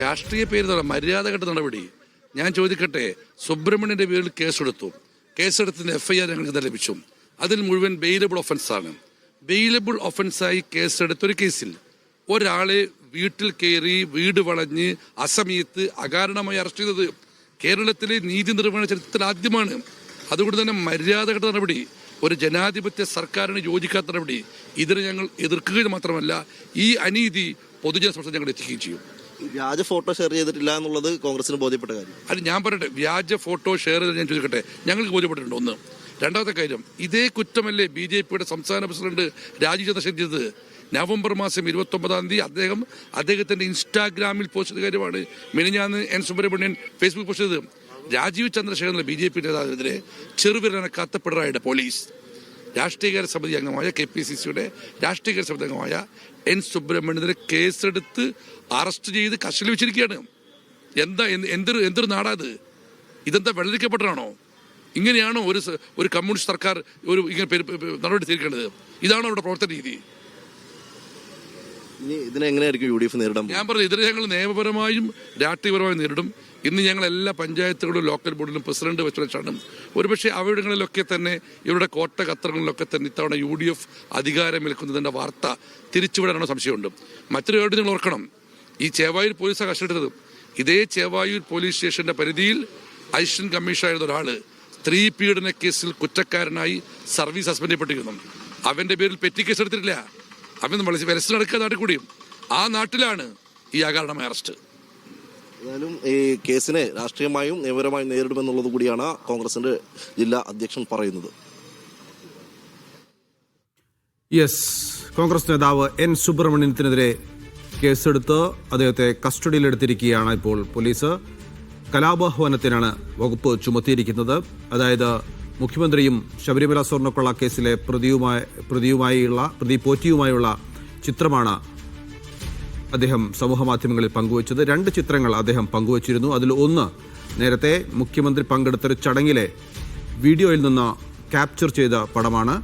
രാഷ്ട്രീയ പേര് മര്യാദഘട്ട നടപടി. ഞാൻ ചോദിക്കട്ടെ, സുബ്രഹ്മണ്യന്റെ പേരിൽ കേസെടുത്തതിന് FIR ഞങ്ങൾക്ക് ലഭിച്ചു. അതിൽ മുഴുവൻ ബെയിലബിൾ ഒഫൻസാണ്. ബെയിലബിൾ ഒഫൻസായി കേസെടുത്തൊരു കേസിൽ ഒരാളെ വീട്ടിൽ കയറി വീട് വളഞ്ഞ് അസമയത്ത് അകാരണമായി അറസ്റ്റ് ചെയ്തത് കേരളത്തിലെ നീതി നിർവഹണ ചരിത്രത്തിൽ ആദ്യമാണ്. അതുകൊണ്ട് തന്നെ മര്യാദഘട്ട നടപടി, ഒരു ജനാധിപത്യ സർക്കാരിന് യോജിക്കാത്ത നടപടി, ഇതിനെ ഞങ്ങൾ എതിർക്കുക മാത്രമല്ല ഈ അനീതി പൊതുജന സമക്ഷത്ത് ഞങ്ങൾ എത്തിക്കുകയും ചെയ്യും. വ്യാജ ഫോട്ടോ ഷെയർ ചെയ്തിട്ടില്ല എന്നുള്ളത് കോൺഗ്രസിന് ബോധ്യപ്പെട്ട കാര്യം. അത് ഞാൻ പറയട്ടെ, വ്യാജ ഫോട്ടോ ഷെയർ ചെയ്ത് ഞാൻ ചോദിക്കട്ടെ, ഞങ്ങൾക്ക് ബോധ്യപ്പെട്ടിട്ടുണ്ട്. ഒന്ന്. രണ്ടാമത്തെ കാര്യം, ഇതേ കുറ്റമല്ലേ BJPയുടെ സംസ്ഥാന പ്രസിഡന്റ് രാജീവ് ചന്ദ്രശേഖർ ചെയ്തത്? നവംബർ മാസം 29-ാം തീയതി അദ്ദേഹത്തിന്റെ ഇൻസ്റ്റാഗ്രാമിൽ പോസ്റ്റ് ചെയ്ത കാര്യമാണ് മിനിഞ്ഞാന്ന് N. സുബ്രഹ്മണ്യൻ ഫേസ്ബുക്ക് പോസ്റ്റ് ചെയ്തത്. രാജീവ് ചന്ദ്രശേഖരൻ BJP നേതാവിനെതിരെ ചെറുവിരനക്കാത്ത പിണറായിയുടെ പോലീസ് രാഷ്ട്രീയകാര്യ സമിതി അംഗമായ KPCCയുടെ രാഷ്ട്രീയകാര്യ സമിതി അംഗമായ N. സുബ്രഹ്മണ്യനെതിരെ കേസെടുത്ത് അറസ്റ്റ് ചെയ്ത് കസ്റ്റഡിയിൽ വെച്ചിരിക്കുകയാണ്. എന്തൊരു നാടാത്? ഇതെന്താ വെള്ളരിക്കപ്പെട്ടതാണോ? ഇങ്ങനെയാണോ ഒരു കമ്മ്യൂണിസ്റ്റ് സർക്കാർ ഇങ്ങനെ നടപടി തീർക്കേണ്ടത്? ഇതാണോ അവരുടെ പ്രവർത്തന രീതി? ഇതിനെങ്ങനെയായിരിക്കും UDF നേരിടാൻ? ഞാൻ പറഞ്ഞു, ഇതിനെ ഞങ്ങൾ നിയമപരമായും രാഷ്ട്രീയപരമായും നേരിടും. ഇന്ന് ഞങ്ങൾ എല്ലാ പഞ്ചായത്തുകളിലും ലോക്കൽ ബോർഡിലും പ്രസിഡന്റ് വെച്ചാണ്. ഒരുപക്ഷെ അവിടങ്ങളിലൊക്കെ തന്നെ ഇവരുടെ കോട്ട കത്രങ്ങളിലൊക്കെ തന്നെ ഇത്തവണ UDF അധികാരമേൽക്കുന്നതിന്റെ വാർത്ത തിരിച്ചുവിടാനോ സംശയമുണ്ട്. മറ്റൊരു കാര്യം നിങ്ങൾ ഓർക്കണം, ഈ ചേവായൂർ പോലീസാണ് കസ്റ്റഡിയെടുത്തത്. ഇതേ ചേവായൂർ പോലീസ് സ്റ്റേഷന്റെ പരിധിയിൽ അസിസ്റ്റന്റ് കമ്മീഷണറായിരുന്ന ഒരാള് സ്ത്രീ പീഡന കേസിൽ കുറ്റക്കാരനായി സർവീസ് സസ്പെൻഡ് ചെയ്യപ്പെട്ടിരിക്കുന്നു. അവന്റെ പേരിൽ പെറ്റി കേസ് എടുത്തിട്ടില്ല. അവൻ വെരസ്റ്റ് നടക്കുക നാട്ടിൽ കൂടിയും. ആ നാട്ടിലാണ് ഈ അകാരണമായ അറസ്റ്റ്. ഏതായാലും ഈ കേസിനെ രാഷ്ട്രീയമായും നിയമപരമായും നേരിടുമെന്നുള്ളത് കൂടിയാണ് കോൺഗ്രസിന്റെ ജില്ലാ അധ്യക്ഷൻ പറയുന്നത്. കോൺഗ്രസ് നേതാവ് N. സുബ്രഹ്മണ്യത്തിനെതിരെ കേസെടുത്ത് അദ്ദേഹത്തെ കസ്റ്റഡിയിലെടുത്തിരിക്കുകയാണ് ഇപ്പോൾ പോലീസ്. കലാപാഹ്വാനത്തിനാണ് വകുപ്പ് ചുമത്തിയിരിക്കുന്നത്. അതായത് മുഖ്യമന്ത്രിയും ശബരിമല സ്വർണ്ണക്കൊള്ള കേസിലെ പ്രതി പോറ്റിയുമായുള്ള ചിത്രമാണ് അദ്ദേഹം സമൂഹമാധ്യമങ്ങളിൽ പങ്കുവച്ചത്. 2 ചിത്രങ്ങൾ അദ്ദേഹം പങ്കുവച്ചിരുന്നു. അതിൽ ഒന്ന് നേരത്തെ മുഖ്യമന്ത്രി പങ്കെടുത്തൊരു ചടങ്ങിലെ വീഡിയോയിൽ നിന്ന് ക്യാപ്ചർ ചെയ്ത പടമാണ്.